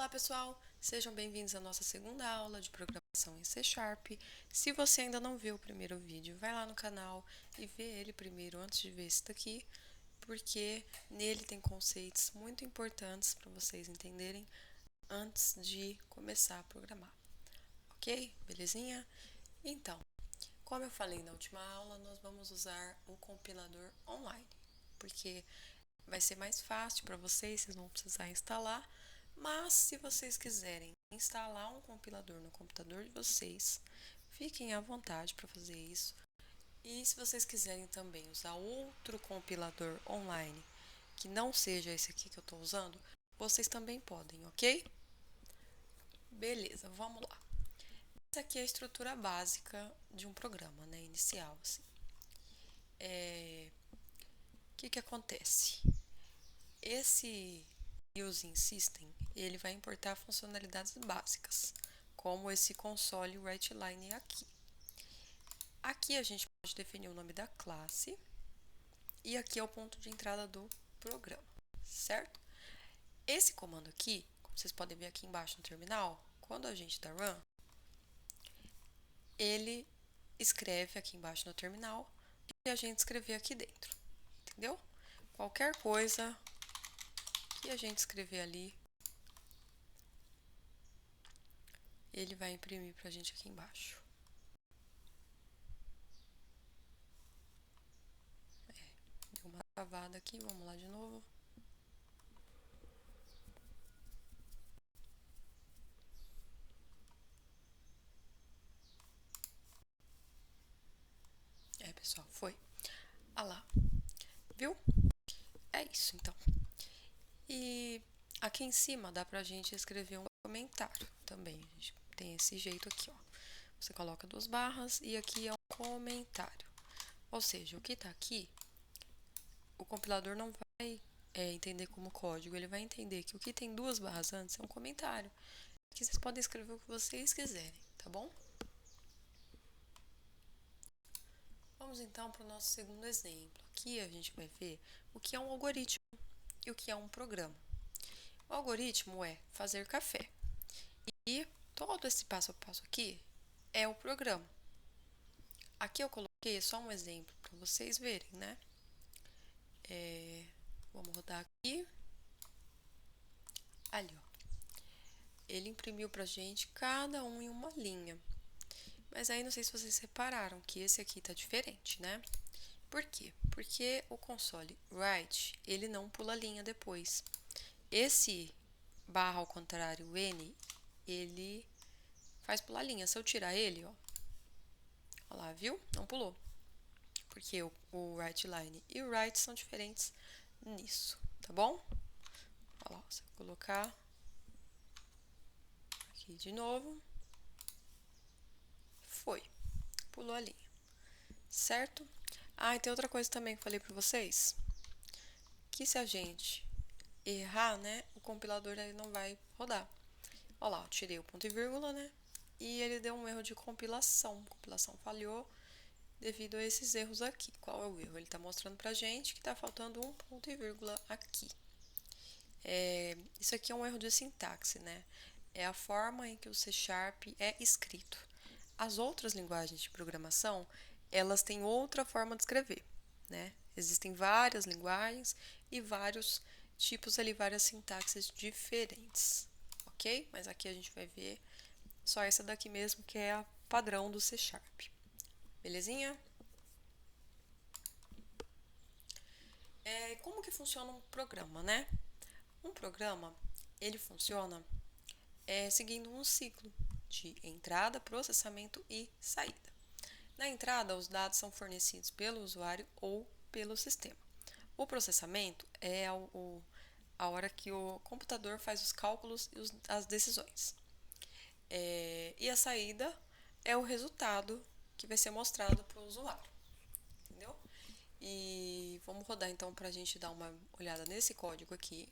Olá pessoal, sejam bem-vindos à nossa segunda aula de programação em C Sharp. Se você ainda não viu o primeiro vídeo, vai lá no canal e vê ele primeiro antes de ver esse daqui, porque nele tem conceitos muito importantes para vocês entenderem antes de começar a programar. Ok? Belezinha? Então, como eu falei na última aula, nós vamos usar o compilador online, porque vai ser mais fácil para vocês, vocês não vão precisar instalar. Mas se vocês quiserem instalar um compilador no computador de vocês, fiquem à vontade para fazer isso. E se vocês quiserem também usar outro compilador online, que não seja esse aqui que eu estou usando, vocês também podem, ok? Beleza, vamos lá. Essa aqui é a estrutura básica de um programa, né, inicial, assim. O que acontece? Esse Using System, ele vai importar funcionalidades básicas, como esse console WriteLine aqui. Aqui a gente pode definir o nome da classe e aqui é o ponto de entrada do programa, certo? Esse comando aqui, como vocês podem ver aqui embaixo no terminal, quando a gente dá run, ele escreve aqui embaixo no terminal e a gente escrever aqui dentro, entendeu? Qualquer coisa que a gente escrever ali, ele vai imprimir pra gente aqui embaixo. Deu uma travada aqui, vamos lá de novo. Pessoal, foi. Ah lá, viu? É isso, então. E aqui em cima dá pra gente escrever um comentário também. A gente tem esse jeito aqui, ó. Você coloca duas barras e aqui é um comentário. Ou seja, o que tá aqui, o compilador não vai entender como código. Ele vai entender que o que tem duas barras antes é um comentário. Aqui vocês podem escrever o que vocês quiserem, tá bom? Vamos então para o nosso segundo exemplo. Aqui a gente vai ver o que é um algoritmo e o que é um programa. O algoritmo é fazer café. E todo esse passo a passo aqui é o programa. Aqui eu coloquei só um exemplo para vocês verem, né? Vamos rodar aqui. Ali, ó. Ele imprimiu pra gente cada um em uma linha. Mas aí não sei se vocês repararam que esse aqui tá diferente, né? Por quê? Porque o console write, ele não pula linha depois. Esse barra ao contrário, N, ele faz pular linha. Se eu tirar ele, ó lá, viu? Não pulou. Porque o WriteLine e o Write são diferentes nisso, tá bom? Olha lá, você vai colocar aqui de novo. Foi. Pulou a linha. Certo? Ah, e tem outra coisa também que eu falei pra vocês. Que se a gente errar, né, o compilador ele não vai rodar. Olha lá, eu tirei o ponto e vírgula, né? E ele deu um erro de compilação. A compilação falhou devido a esses erros aqui. Qual é o erro? Ele está mostrando pra gente que está faltando um ponto e vírgula aqui. Isso aqui é um erro de sintaxe, né? É a forma em que o C Sharp é escrito. As outras linguagens de programação, elas têm outra forma de escrever, né? Existem várias linguagens e vários tipos ali, várias sintaxes diferentes, ok? Mas aqui a gente vai ver só essa daqui mesmo, que é a padrão do C Sharp. Belezinha? Como que funciona um programa, né? Um programa, ele funciona seguindo um ciclo de entrada, processamento e saída. Na entrada, os dados são fornecidos pelo usuário ou pelo sistema. O processamento é a hora que o computador faz os cálculos e as decisões. E a saída é o resultado que vai ser mostrado para o usuário. Entendeu? E vamos rodar então para a gente dar uma olhada nesse código aqui.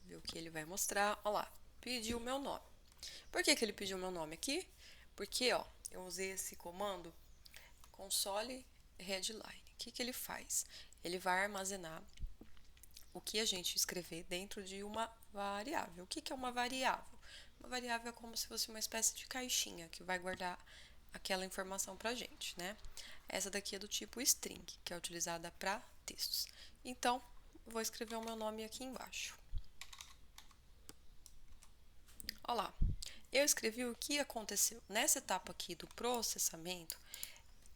Ver o que ele vai mostrar. Olha lá, pediu o meu nome. Por que ele pediu o meu nome aqui? Porque, ó, eu usei esse comando console headline. O que ele faz? Ele vai armazenar o que a gente escrever dentro de uma variável. O que é uma variável? Uma variável é como se fosse uma espécie de caixinha que vai guardar aquela informação para a gente, né? Essa daqui é do tipo string, que é utilizada para textos. Então, vou escrever o meu nome aqui embaixo. Olha lá, eu escrevi o que aconteceu. Nessa etapa aqui do processamento,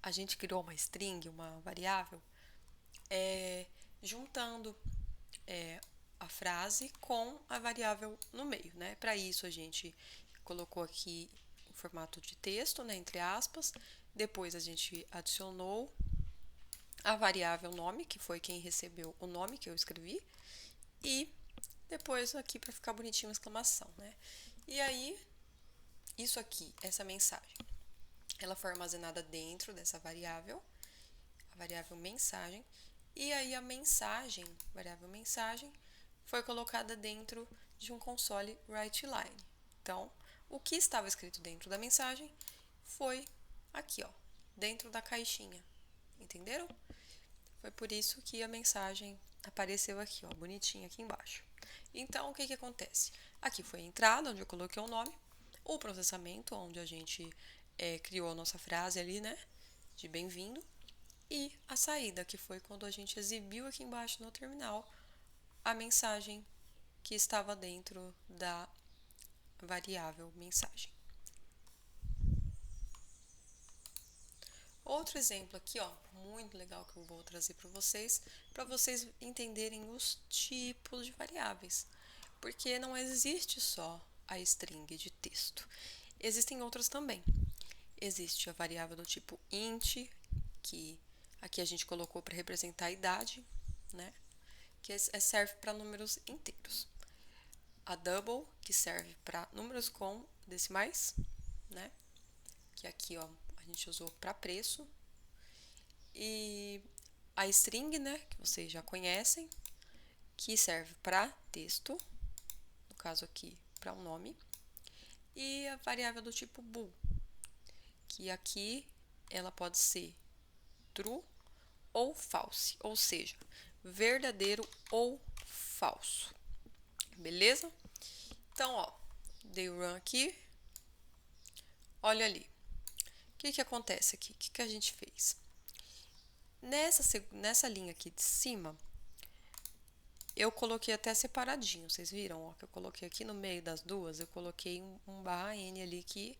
a gente criou uma string, uma variável, juntando a frase com a variável no meio, né? Para isso, a gente colocou aqui em formato de texto, né, entre aspas. Depois, a gente adicionou a variável nome, que foi quem recebeu o nome que eu escrevi. E depois aqui para ficar bonitinho uma exclamação, né? E aí, isso aqui, essa mensagem, ela foi armazenada dentro dessa variável, a variável mensagem, e aí a mensagem, variável mensagem, foi colocada dentro de um console writeLine. Então, o que estava escrito dentro da mensagem foi aqui, ó, dentro da caixinha. Entenderam? Foi por isso que a mensagem apareceu aqui, ó, bonitinha aqui embaixo. Então, o que acontece? Aqui foi a entrada, onde eu coloquei o nome, o processamento, onde a gente criou a nossa frase ali, né, de bem-vindo, e a saída, que foi quando a gente exibiu aqui embaixo no terminal a mensagem que estava dentro da variável mensagem. Outro exemplo aqui, ó, muito legal que eu vou trazer para vocês entenderem os tipos de variáveis, porque não existe só a string de texto, existem outras também. Existe a variável do tipo int, que aqui a gente colocou para representar a idade, né? Que serve para números inteiros. A double, que serve para números com decimais, né? Que aqui, ó, a gente usou para preço. E a string, né, que vocês já conhecem, que serve para texto, no caso aqui, para um nome. E a variável do tipo bool, que aqui ela pode ser true ou false, ou seja, verdadeiro ou falso. Beleza? Então, ó, dei run aqui. Olha ali. O que acontece aqui? O que a gente fez? Nessa linha aqui de cima, eu coloquei até separadinho, vocês viram? Ó, que eu coloquei aqui no meio das duas, eu coloquei um barra N ali que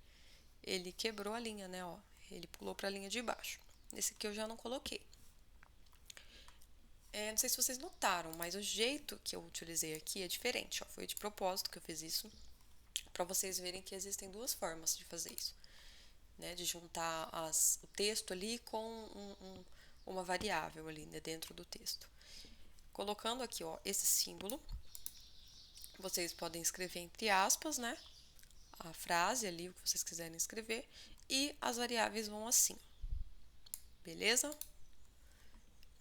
ele quebrou a linha, né? Ó, ele pulou para a linha de baixo. Nesse aqui eu já não coloquei. Não sei se vocês notaram, mas o jeito que eu utilizei aqui é diferente. Ó, foi de propósito que eu fiz isso, para vocês verem que existem duas formas de fazer isso, né? De juntar o texto ali com uma variável ali, né, dentro do texto. Colocando aqui, ó, esse símbolo, vocês podem escrever entre aspas, né? A frase ali, o que vocês quiserem escrever, e as variáveis vão assim. Beleza?